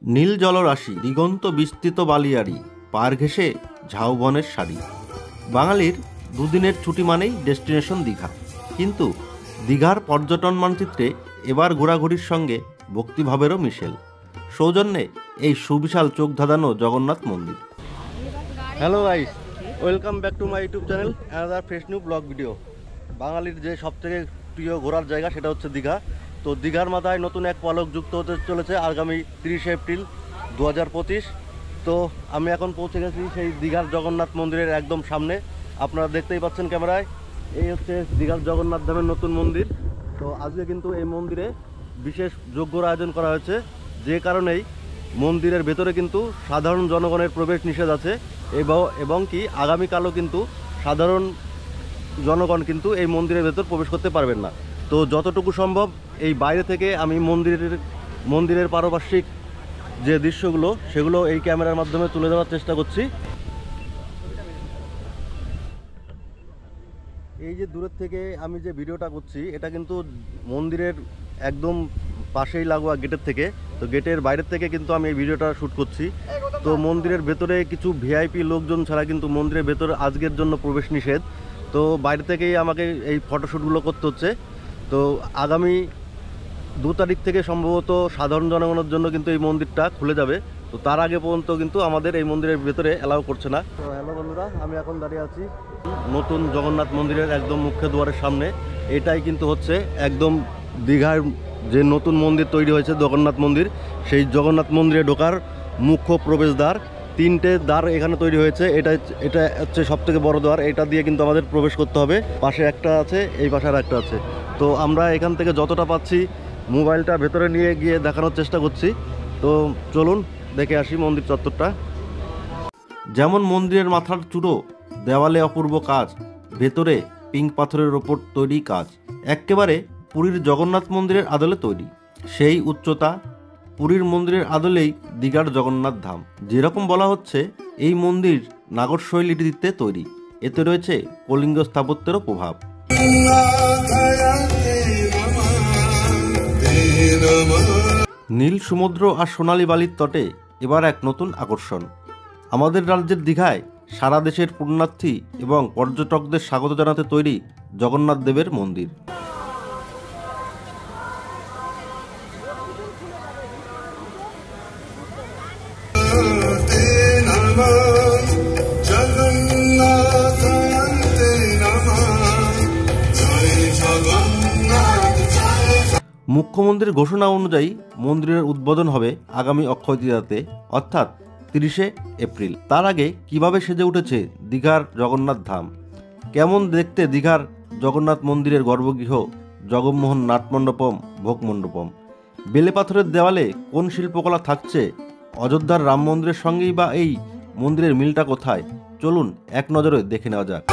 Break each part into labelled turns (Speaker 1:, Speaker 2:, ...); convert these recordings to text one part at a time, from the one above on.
Speaker 1: নীল জলরাশি, দিগন্ত বিস্তৃত বালিয়াড়ি, পার ঘেঁষে ঝাউবনের সারি। বাঙালির দুদিনের ছুটি মানেই ডেস্টিনেশন দীঘা, কিন্তু দীঘার পর্যটন মানচিত্রে এবার ঘোরাঘুরির সঙ্গে ভক্তিভাবেরও মিশেল। সৌজন্যে এই সুবিশাল চোখ ধাঁধানো জগন্নাথ মন্দির। Hello guys, welcome back to my YouTube channel another fresh new blog video. বাঙালির যে সবথেকে প্রিয় ঘোরার জায়গা সেটা হচ্ছে দীঘা। তো দীঘার মাথায় নতুন এক পলক যুক্ত হতে চলেছে আগামী 30 এপ্রিল 2025। তো আমি এখন পৌঁছে গেছি সেই দীঘার জগন্নাথ মন্দিরের একদম সামনে। আপনারা দেখতেই পাচ্ছেন ক্যামেরায়, এই হচ্ছে দীঘার জগন্নাথ ধামের নতুন মন্দির। তো আজকে কিন্তু এই মন্দিরে বিশেষ যজ্ঞর আয়োজন করা হয়েছে, যে কারণেই মন্দিরের ভেতরে কিন্তু সাধারণ জনগণের প্রবেশ নিষেধ আছে এবং কি আগামীকালও কিন্তু সাধারণ জনগণ কিন্তু এই মন্দিরের ভেতর প্রবেশ করতে পারবেন না। তো যতটুকু সম্ভব এই বাইরে থেকে আমি মন্দিরের পারিপার্শ্বিক যে দৃশ্যগুলো সেগুলো এই ক্যামেরার মাধ্যমে তুলে দেওয়ার চেষ্টা করছি। এই যে দূরের থেকে আমি যে ভিডিওটা করছি এটা কিন্তু মন্দিরের একদম পাশেই লাগোয়া গেটের থেকে। তো গেটের বাইরের থেকে কিন্তু আমি এই ভিডিওটা শ্যুট করছি। তো মন্দিরের ভেতরে কিছু ভিআইপি লোকজন ছাড়া কিন্তু মন্দিরের ভেতরে আজকের জন্য প্রবেশ নিষেধ। তো বাইরে থেকেই আমাকে এই ফটোশ্যুটগুলো করতে হচ্ছে। তো আগামী 2 তারিখ থেকে সম্ভবত সাধারণ জনগণের জন্য কিন্তু এই মন্দিরটা খুলে যাবে। তো তার আগে পর্যন্ত কিন্তু আমাদের এই মন্দিরের ভেতরে অ্যালাউ করছে না। তো হ্যালো বন্ধুরা, আমি এখন দাঁড়িয়ে আছি নতুন জগন্নাথ মন্দিরের একদম মুখ্য দুয়ারের সামনে। এটাই কিন্তু হচ্ছে একদম দীঘার যে নতুন মন্দির তৈরি হয়েছে জগন্নাথ মন্দির, সেই জগন্নাথ মন্দিরে ঢোকার মুখ্য প্রবেশদ্বার। 3টে দ্বার এখানে তৈরি হয়েছে। এটা হচ্ছে সবথেকে বড় দ্বার। এটা দিয়ে কিন্তু আমাদের প্রবেশ করতে হবে। পাশে একটা আছে, এই পাশে আর একটা আছে। তো আমরা এখান থেকে যতটা পাচ্ছি মোবাইলটা ভেতরে নিয়ে গিয়ে দেখানোর চেষ্টা করছি। তো চলুন দেখে আসি মন্দির চত্বরটা। যেমন মন্দিরের মাথার চূড়ো, দেওয়ালে অপূর্ব কাজ, ভেতরে পিঙ্ক পাথরের ওপর তৈরি কাজ, একেবারে পুরীর জগন্নাথ মন্দিরের আদলে তৈরি। সেই উচ্চতা, পুরীর মন্দিরের আদলেই দীঘার জগন্নাথ ধাম। যেরকম বলা হচ্ছে এই মন্দির নাগর শৈলীতে তৈরি, এতে রয়েছে কলিঙ্গ স্থাপত্যেরও প্রভাব। নীল সমুদ্র আর সোনালী বালির তটে এবার এক নতুন আকর্ষণ। আমাদের রাজ্যের দীঘায় সারা দেশের পুণ্যার্থী এবং পর্যটকদের স্বাগত জানাতে তৈরি জগন্নাথ দেবের মন্দির। মুখ্যমন্ত্রীর ঘোষণা অনুযায়ী মন্দিরের উদ্বোধন হবে আগামী অক্ষয় তৃতীয়াতে, অর্থাৎ 30 এপ্রিল। তার আগে কিভাবে সেজে উঠেছে দীঘার জগন্নাথ ধাম, কেমন দেখতে দীঘার জগন্নাথ মন্দিরের গর্ভগৃহ, জগমোহন নাটমণ্ডপম, ভোগমণ্ডপম, বেলে পাথরের দেওয়ালে কোন শিল্পকলা থাকছে, অযোধ্যার রাম মন্দিরের সঙ্গেই বা এই মন্দিরের মিলটা কোথায়, চলুন এক নজরে দেখে নেওয়া যাক।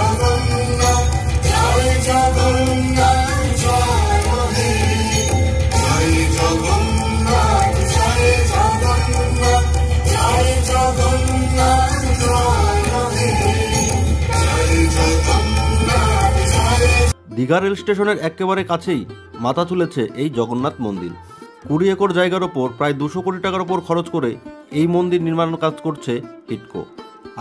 Speaker 1: দীঘা রেল স্টেশনের একেবারে কাছেই মাথা তুলেছে এই জগন্নাথ মন্দির। 20 একর জায়গার ওপর প্রায় 200 কোটি টাকার ওপর খরচ করে এই মন্দির নির্মাণের কাজ করছে হিডকো।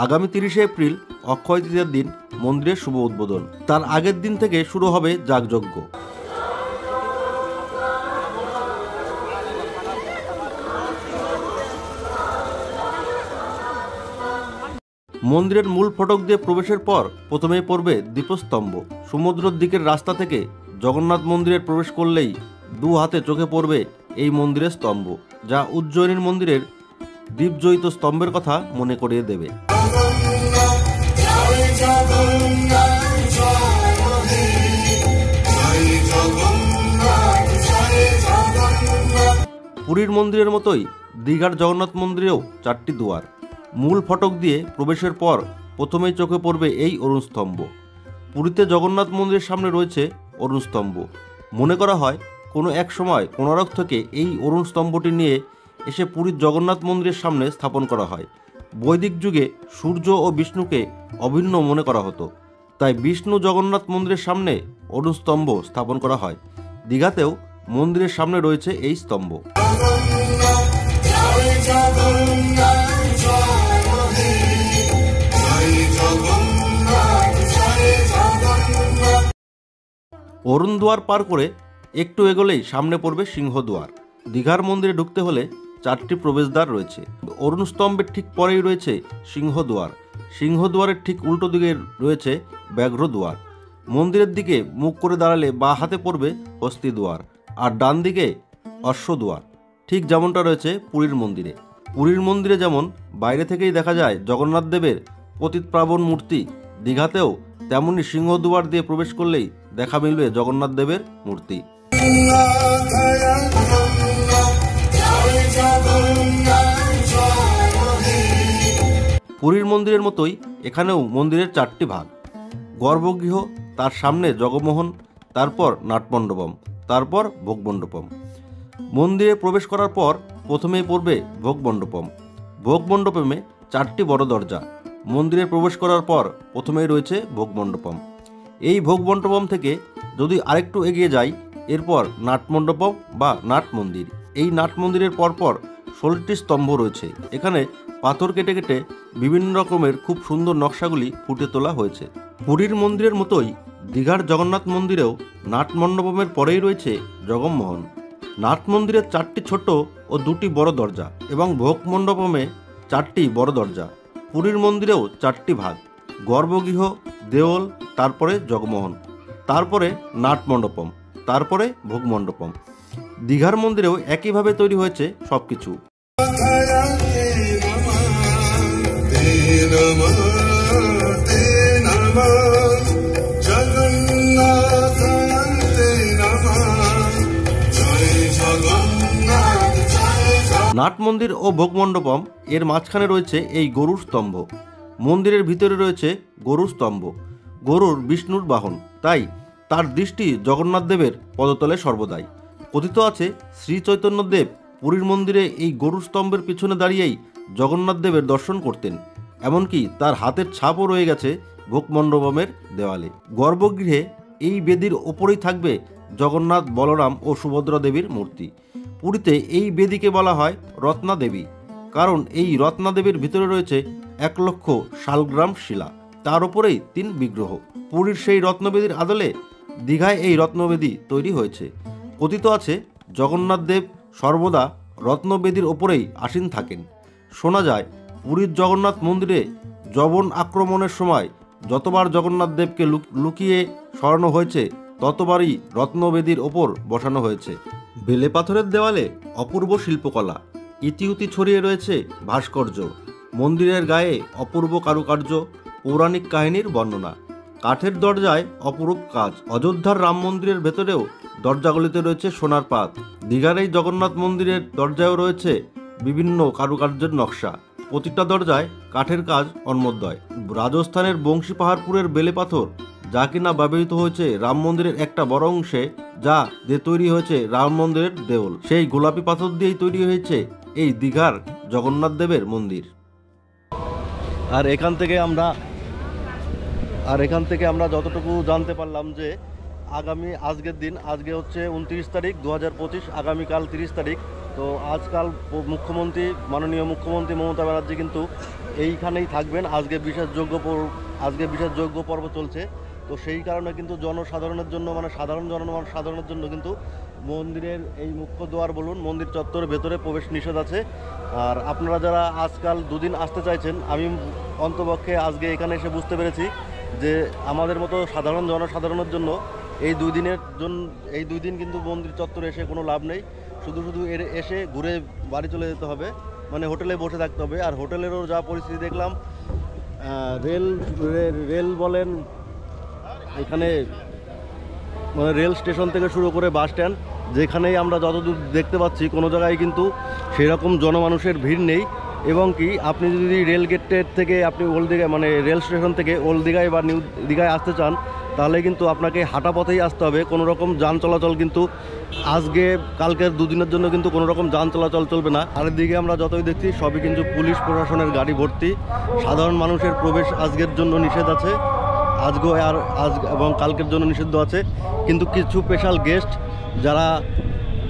Speaker 1: আগামী 30 এপ্রিল অক্ষয় তৃতীয়ার দিন মন্দিরের শুভ উদ্বোধন। তার আগের দিন থেকে শুরু হবে যাগযজ্ঞ। মন্দিরের মূল ফটক দিয়ে প্রবেশের পর প্রথমেই পড়বে দীপস্তম্ভ। সমুদ্রের দিকের রাস্তা থেকে জগন্নাথ মন্দিরে প্রবেশ করলেই 2 হাতে চোখে পড়বে এই মন্দিরের স্তম্ভ, যা উজ্জয়িনীর মন্দিরের দীপজয়িত স্তম্ভের কথা মনে করিয়ে দেবে। পুরীর মন্দিরের মতোই দীঘার জগন্নাথ মন্দিরেও 4টি দুয়ার। মূল ফটক দিয়ে প্রবেশের পর প্রথমেই চোখে পড়বে এই অরুণ স্তম্ভ। পুরীতে জগন্নাথ মন্দিরের সামনে রয়েছে অরুণ স্তম্ভ। মনে করা হয় কোনো এক সময় কোণারক থেকে এই অরুণ স্তম্ভটি নিয়ে এসে পুরীর জগন্নাথ মন্দিরের সামনে স্থাপন করা হয়। বৈদিক যুগে সূর্য ও বিষ্ণুকে অভিন্ন মনে করা হতো, তাই বিষ্ণু জগন্নাথ মন্দিরের সামনে অরুণ স্তম্ভ স্থাপন করা হয়। দীঘাতেও মন্দিরের সামনে রয়েছে এই স্তম্ভ। অরুণ দুয়ার পার করে একটু এগোলেই সামনে পড়বে সিংহদুয়ার। দীঘার মন্দিরে ঢুকতে হলে 4টি প্রবেশদ্বার রয়েছে। অরুণ স্তম্ভের ঠিক পরেই রয়েছে সিংহদুয়ার। সিংহদুয়ারের ঠিক উল্টো দিকে রয়েছে ব্যাঘ্রদুয়ার। মন্দিরের দিকে মুখ করে দাঁড়ালে বাঁ হাতে পড়বে হস্তিদুয়ার, আর ডান দিকে অশ্বদুয়ার, ঠিক যেমনটা রয়েছে পুরীর মন্দিরে। পুরীর মন্দিরে যেমন বাইরে থেকেই দেখা যায় জগন্নাথ দেবের পতিতপাবন মূর্তি, দীঘাতেও তেমনি সিংহদুয়ার দিয়ে প্রবেশ করলেই দেখা মিলবে জগন্নাথ দেবের মূর্তি। পুরীর মন্দিরের মতোই এখানেও মন্দিরের 4টি ভাগ। গর্ভগৃহ, তার সামনে জগমোহন, তারপর নাটমণ্ডপম, তারপর ভোগমণ্ডপম। মন্দিরে প্রবেশ করার পর প্রথমেই পড়বে ভোগমণ্ডপম। ভোগমণ্ডপমে 4টি বড় দরজা। মন্দিরে প্রবেশ করার পর প্রথমেই রয়েছে ভোগমণ্ডপম। এই ভোগমণ্ডপম থেকে যদি আরেকটু এগিয়ে যাই, এরপর নাটমণ্ডপম বা নাট মন্দির। এই নাট মন্দিরের পরপর 16টি স্তম্ভ রয়েছে। এখানে পাথর কেটে কেটে বিভিন্ন রকমের খুব সুন্দর নকশাগুলি ফুটে তোলা হয়েছে। পুরীর মন্দিরের মতোই দীঘার জগন্নাথ মন্দিরেও নাট মণ্ডপমের পরেই রয়েছে জগমোহন। নাট মন্দিরের 4টি ছোট ও 2টি বড় দরজা এবং ভোগ মণ্ডপমে 4টি বড় দরজা। পুরীর মন্দিরেও 4টি ভাগ: গর্ভগৃহ, দেওল, তারপরে জগমোহন, তারপরে নাট মণ্ডপম, তারপরে ভোগ মণ্ডপম। দীঘার মন্দিরেও একইভাবে তৈরি হয়েছে সবকিছু। নাট মন্দির ও ভোগমণ্ডপম এর মাঝখানে রয়েছে এই গরুর স্তম্ভ। মন্দিরের ভিতরে রয়েছে গরুর স্তম্ভ। গরুর বিষ্ণুর বাহন, তাই তার দৃষ্টি জগন্নাথ দেবের পদতলে সর্বদাই। কথিত আছে শ্রী চৈতন্য দেব পুরীর মন্দিরে এই গরুর স্তম্ভের পিছনে দাঁড়িয়েই জগন্নাথ দেবের দর্শন করতেন। এমনকি তার হাতের ছাপও রয়ে গেছে ভোগমণ্ডপমের দেওয়ালে। গর্ভগৃহে এই বেদির ওপরেই থাকবে জগন্নাথ, বলরাম ও সুভদ্রা দেবীর মূর্তি। পুরীতে এই বেদিকে বলা হয় রত্না দেবী, কারণ এই রত্না দেবীর ভিতরে রয়েছে 1 লক্ষ শালগ্রাম শিলা, তার ওপরেই 3 বিগ্রহ। পুরীর সেই রত্নবেদীর আদলে দীঘায় এই রত্নবেদী তৈরি হয়েছে। কথিত আছে জগন্নাথ দেব সর্বদা রত্নবেদীর ওপরেই আসীন থাকেন। শোনা যায় পুরীর জগন্নাথ মন্দিরে যবন আক্রমণের সময় যতবার জগন্নাথ দেবকে লুকিয়ে সরানো হয়েছে, ততবারই রত্নবেদীর ওপর বসানো হয়েছে। বেলে পাথরের দেওয়ালে অপূর্ব শিল্পকলা, ইতিউতি ছড়িয়ে রয়েছে ভাস্কর্য। মন্দিরের গায়ে অপূর্ব কারুকার্য, পৌরাণিক কাহিনীর বর্ণনা। কাঠের দরজায় অপরূপ কাজ। অযোধ্যার রাম মন্দিরের ভেতরেও দরজাগুলিতে রয়েছে সোনার পাত। দীঘার এই জগন্নাথ মন্দিরের দরজায়ও রয়েছে বিভিন্ন কারুকার্যের নকশা। প্রতিটা দরজায় কাঠের কাজ অন্মোদয়। রাজস্থানের বংশী পাহাড়পুরের বেলে পাথর, যা কিনা ব্যবহৃত হয়েছে রাম মন্দিরের একটা বড় অংশে, যা দিয়ে তৈরি হয়েছে রাম মন্দিরের দেওল। সেই গোলাপি পাথর দিয়েই তৈরি হয়েছে এই দীঘার জগন্নাথ দেবের মন্দির। আর এখান থেকে আমরা যতটুকু জানতে পারলাম যে আজকের দিন, আজকে হচ্ছে 29 তারিখ 2025, আগামীকাল 30 তারিখ। তো আজকাল মাননীয় মুখ্যমন্ত্রী মমতা ব্যানার্জি কিন্তু এইখানেই থাকবেন। আজকে বিশেষযোগ্য পর্ব চলছে। তো সেই কারণে কিন্তু জনসাধারণের জন্য, মানে সাধারণের জন্য কিন্তু মন্দিরের এই মুখ্য দ্বার বলুন, মন্দির চত্বরের ভেতরে প্রবেশ নিষেধ আছে। আর আপনারা যারা আজকাল 2 দিন আসতে চাইছেন, আমি অন্তপক্ষে আজকে এখানে এসে বুঝতে পেরেছি যে আমাদের মতো জনসাধারণের জন্য এই 2 দিন কিন্তু মন্দির চত্বরে এসে কোনো লাভ নেই। শুধু এসে ঘুরে বাড়ি চলে যেতে হবে, মানে হোটেলে বসে থাকতে হবে। আর হোটেলেরও যা পরিস্থিতি দেখলাম, রেল বলেন, এখানে মানে রেল স্টেশন থেকে শুরু করে বাস স্ট্যান্ড, যেখানেই আমরা যতদূর দেখতে পাচ্ছি কোনো জায়গায় কিন্তু সেরকম জনমানুষের ভিড় নেই। এবং কি আপনি যদি রেল গেটের থেকে আপনি ওল্ড দীঘায়, মানে রেল স্টেশন থেকে ওল্ড দীঘায় বা নিউ দীঘায় আসতে চান, তাহলে কিন্তু আপনাকে হাঁটা পথেই আসতে হবে। কোনো রকম যান চলাচল কিন্তু কালকের 2 দিনের জন্য কিন্তু কোনো রকম যান চলাচল চলবে না। চারিদিকে আমরা যতই দেখছি সবই কিন্তু পুলিশ প্রশাসনের গাড়ি ভর্তি। সাধারণ মানুষের প্রবেশ আজকের জন্য নিষেধ আছে, আজ এবং কালকের জন্য নিষিদ্ধ আছে। কিন্তু কিছু স্পেশাল গেস্ট যারা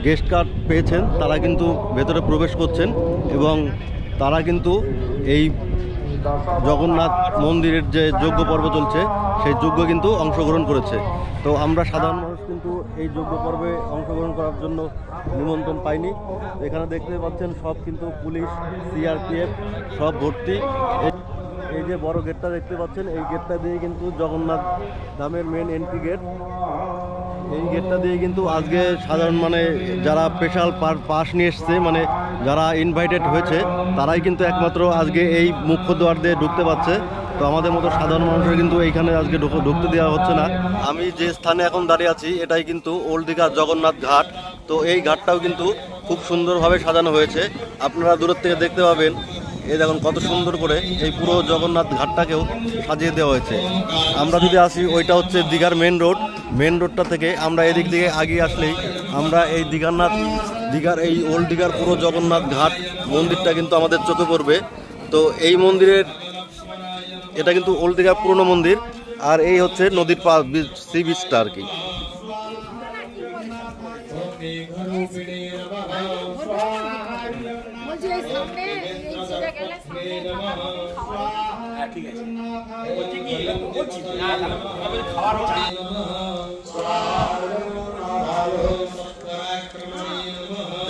Speaker 1: গেস্ট কার্ড পেয়েছেন তারা কিন্তু ভেতরে প্রবেশ করছেন এবং তারা কিন্তু এই জগন্নাথ মন্দিরের যে যজ্ঞ পর্ব চলছে সেই যজ্ঞ কিন্তু অংশগ্রহণ করেছে। তো আমরা সাধারণ মানুষ কিন্তু এই যজ্ঞ পর্বে অংশগ্রহণ করার জন্য নিমন্ত্রণ পাইনি। এখানে দেখতে পাচ্ছেন সব কিন্তু পুলিশ, সিআরপিএফ সব ভর্তি। এই যে বড় গেটটা দেখতে পাচ্ছেন, এই গেটটা দিয়ে কিন্তু জগন্নাথ ধামের মেন এন্ট্রি গেট। এই গেটটা দিয়ে কিন্তু আজকে সাধারণ যারা স্পেশাল পাস নিয়ে এসছে, যারা ইনভাইটেড হয়েছে, তারাই কিন্তু একমাত্র আজকে এই মুখ্য দ্বার দিয়ে ঢুকতে পারছে। তো আমাদের মতো সাধারণ মানুষের কিন্তু এইখানে আজকে ঢুকতে দেওয়া হচ্ছে না। আমি যে স্থানে এখন দাঁড়িয়ে আছি এটাই কিন্তু ওল্ড দীঘা জগন্নাথ ঘাট। তো এই ঘাটটাও কিন্তু খুব সুন্দরভাবে সাজানো হয়েছে, আপনারা দূরের থেকে দেখতে পাবেন। এই দেখুন কত সুন্দর করে এই পুরো জগন্নাথ ঘাটটাকেও সাজিয়ে দেওয়া হয়েছে। আমরা যদি আসি, ওইটা হচ্ছে দীঘার মেন রোডটা থেকে আমরা এদিক দিকে আগিয়ে আসলেই আমরা এই দীঘার এই ওল্ড দীঘার পুরো জগন্নাথ ঘাট মন্দিরটা কিন্তু আমাদের চোখে পড়বে। তো এই মন্দিরের, এটা কিন্তু ওল্ড দীঘার পুরনো মন্দির, আর এই হচ্ছে নদীর সি বিচটা আর কি।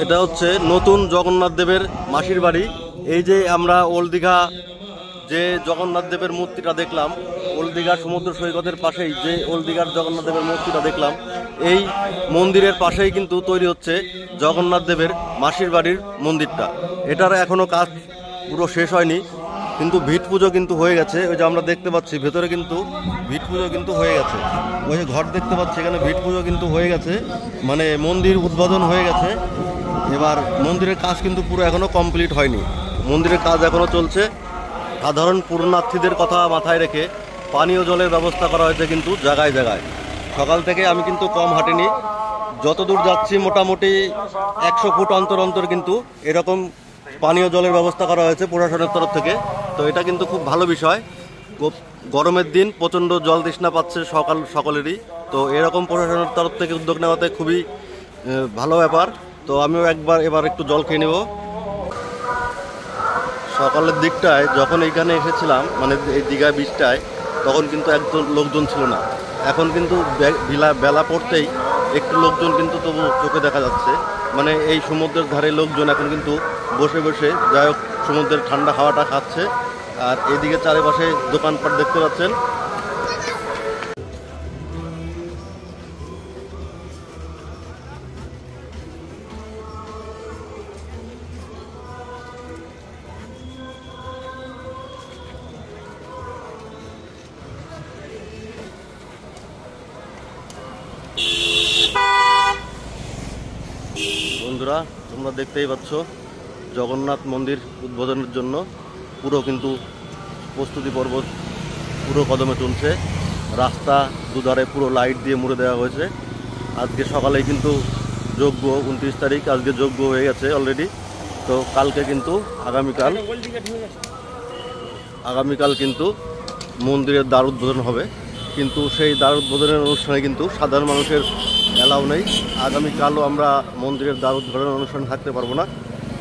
Speaker 1: এটা হচ্ছে নতুন জগন্নাথ দেবের মাসির বাড়ি। এই যে আমরা ওল্ড দীঘা যে জগন্নাথ দেবের মূর্তিটা দেখলাম, ওল্ড দীঘার সমুদ্র সৈকতের পাশেই যে ওল্ড দীঘার জগন্নাথ দেবের মূর্তিটা দেখলাম, এই মন্দিরের পাশেই কিন্তু তৈরি হচ্ছে জগন্নাথ দেবের মাসির বাড়ির মন্দিরটা। এটার এখনো কাজ পুরো শেষ হয়নি, কিন্তু ভিট পুজো কিন্তু হয়ে গেছে। ওই যে আমরা দেখতে পাচ্ছি ভেতরে কিন্তু ভিট পুজো কিন্তু হয়ে গেছে। ওই যে ঘর দেখতে পাচ্ছি, এখানে ভিট পুজো কিন্তু হয়ে গেছে, মন্দির উদ্বোধন হয়ে গেছে। এবার মন্দিরের কাজ কিন্তু পুরো এখনো কমপ্লিট হয়নি, মন্দিরের কাজ এখনো চলছে। সাধারণ পুণ্যার্থীদের কথা মাথায় রেখে পানীয় জলের ব্যবস্থা করা হয়েছে কিন্তু জায়গায় জায়গায়। সকাল থেকে আমি কিন্তু কম হাঁটিনি, যতদূর যাচ্ছি মোটামুটি 100 ফুট অন্তর অন্তর কিন্তু এরকম পানীয় জলের ব্যবস্থা করা হয়েছে প্রশাসনের তরফ থেকে। তো এটা কিন্তু খুব ভালো বিষয়। গরমের দিন প্রচণ্ড জল তৃষ্ণা পাচ্ছে সকলেরই। তো এরকম প্রশাসনের তরফ থেকে উদ্যোগ নেওয়াতে খুবই ভালো ব্যাপার। তো আমিও এবার একটু জল খেয়ে নেব। সকালের দিকটায় যখন এইখানে এসেছিলাম, এই দীঘা বিচটায়, তখন কিন্তু একদম লোকজন ছিল না। এখন কিন্তু বেলা পড়তেই একটু লোকজন কিন্তু তবু চোখে দেখা যাচ্ছে। এই সমুদ্রের ধারে লোকজন এখন কিন্তু বসে বসে যাই হোক সমুদ্রের ঠান্ডা হাওয়াটা খাচ্ছে। আর এদিকে চারিপাশে দোকানপাট দেখতে পাচ্ছেন। বন্ধুরা, তোমরা দেখতেই পাচ্ছ জগন্নাথ মন্দির উদ্বোধনের জন্য পুরো কিন্তু প্রস্তুতি পর্ব পুরো কদমে চলছে। রাস্তা দুধারে পুরো লাইট দিয়ে মুড়ে দেওয়া হয়েছে। আজকে সকালেই কিন্তু যজ্ঞ, 29 তারিখ আজকে যজ্ঞ হয়ে গেছে অলরেডি। তো কালকে কিন্তু আগামীকাল কিন্তু মন্দিরের দ্বার উদ্বোধন হবে, কিন্তু সেই দ্বার উদ্বোধনের অনুষ্ঠানে কিন্তু সাধারণ মানুষের অ্যালাউ নেই। আগামীকালও আমরা মন্দিরের দ্বার উদ্বোধনের অনুষ্ঠানে থাকতে পারবো না।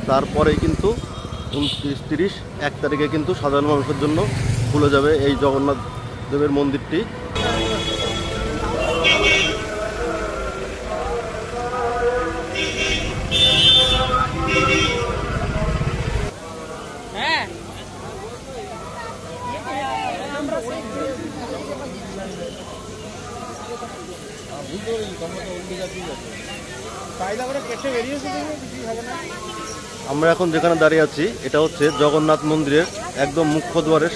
Speaker 1: তারপরেই কিন্তু 29, 30, 1 তারিখে কিন্তু সাধারণ মানুষের জন্য খুলে যাবে এই জগন্নাথ দেবের মন্দিরটি। আমরা এখন যেখানে দাঁড়িয়ে আছি এটা হচ্ছে জগন্নাথ মন্দিরের একদম মুখ্য দ্বারের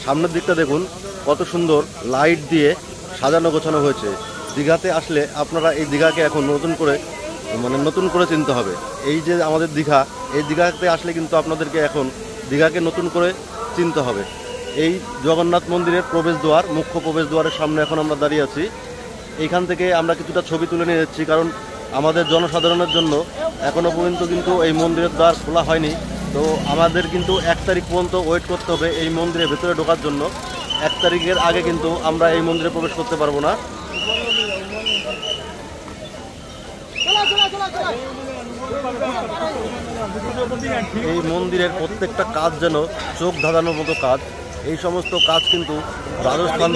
Speaker 1: সামনের দিকটা দেখুন কত সুন্দর লাইট দিয়ে সাজানো গোছানো হয়েছে। দীঘাতে আসলে আপনারা এই দীঘাকে এখন নতুন করে চিনতে হবে। এই যে আমাদের দীঘা, এই দীঘাতে আসলে কিন্তু আপনাদেরকে এখন দীঘাকে নতুন করে চিনতে হবে। এই জগন্নাথ মন্দিরের প্রবেশদ্বার, মুখ্য প্রবেশদ্বারের সামনে এখন আমরা দাঁড়িয়ে আছি। এইখান থেকে আমরা কিছুটা ছবি তুলে নিয়ে যাচ্ছি, কারণ আমাদের জনসাধারণের জন্য এখনও পর্যন্ত কিন্তু এই মন্দিরের দ্বার খোলা হয়নি। তো আমাদের কিন্তু 1 তারিখ পর্যন্ত ওয়েট করতে হবে এই মন্দিরের ভেতরে ঢোকার জন্য। 1 তারিখের আগে কিন্তু আমরা এই মন্দিরে প্রবেশ করতে পারবো না। এই মন্দিরের প্রত্যেকটা কাজ যেন চোখ ধাঁধানোর মতো কাজ। এই সমস্ত কাজ কিন্তু রাজস্থান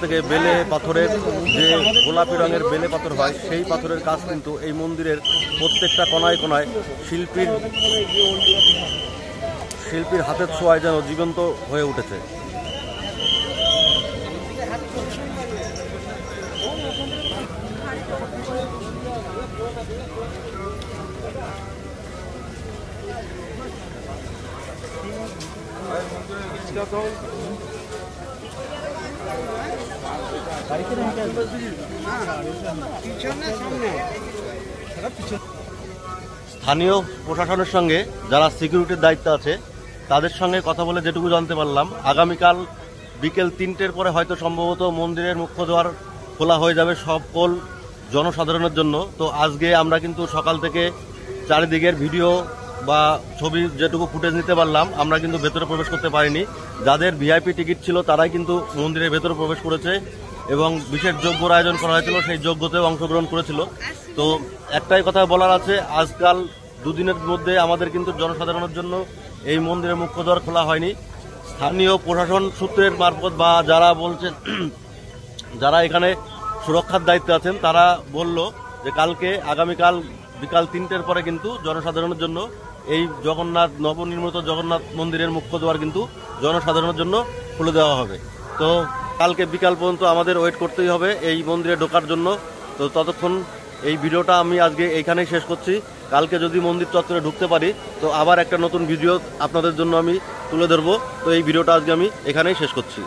Speaker 1: থেকে বেলে পাথরের যে গোলাপি রঙের বেলে পাথর হয় সেই পাথরের কাজ কিন্তু এই মন্দিরের প্রত্যেকটা কোনায় কোনায় শিল্পীর হাতের ছোঁয়ায় যেন জীবন্ত হয়ে উঠেছে। স্থানীয় প্রশাসনের সঙ্গে যারা সিকিউরিটির দায়িত্ব আছে তাদের সঙ্গে কথা বলে যেটুকু জানতে পারলাম, আগামীকাল বিকেল 3টের পরে হয়তো সম্ভবত মন্দিরের মুখ্য দ্বার খোলা হয়ে যাবে সকল জনসাধারণের জন্য। তো আজকে আমরা কিন্তু সকাল থেকে চারিদিকের ভিডিও বা ছবি যেটুকু ফুটেজ নিতে পারলাম, আমরা কিন্তু ভেতরে প্রবেশ করতে পারিনি। যাদের ভিআইপি টিকিট ছিল তারাই কিন্তু মন্দিরের ভেতরে প্রবেশ করেছে এবং বিশেষ যজ্ঞর আয়োজন করা হয়েছিল, সেই যজ্ঞতেও অংশগ্রহণ করেছিল। তো একটাই কথা বলার আছে, আজকাল দুদিনের মধ্যে আমাদের কিন্তু জনসাধারণের জন্য এই মন্দিরের মুখ্য দ্বার খোলা হয়নি। স্থানীয় প্রশাসন সূত্রের মারফত বা যারা বলছেন, যারা এখানে সুরক্ষার দায়িত্বে আছেন তারা বলল যে আগামীকাল বিকাল 3টের পরে কিন্তু জনসাধারণের জন্য এই নবনির্মিত জগন্নাথ মন্দিরের মুখ্য দ্বার কিন্তু জনসাধারণের জন্য খুলে দেওয়া হবে। তো কালকে বিকাল পর্যন্ত আমাদের ওয়েট করতেই হবে এই মন্দিরে ঢোকার জন্য। তো ততক্ষণ এই ভিডিওটা আমি আজকে এইখানেই শেষ করছি। কালকে যদি মন্দির চত্বরে ঢুকতে পারি তো আবার একটা নতুন ভিডিও আপনাদের জন্য আমি তুলে ধরবো। তো এই ভিডিওটা আজকে আমি এখানেই শেষ করছি।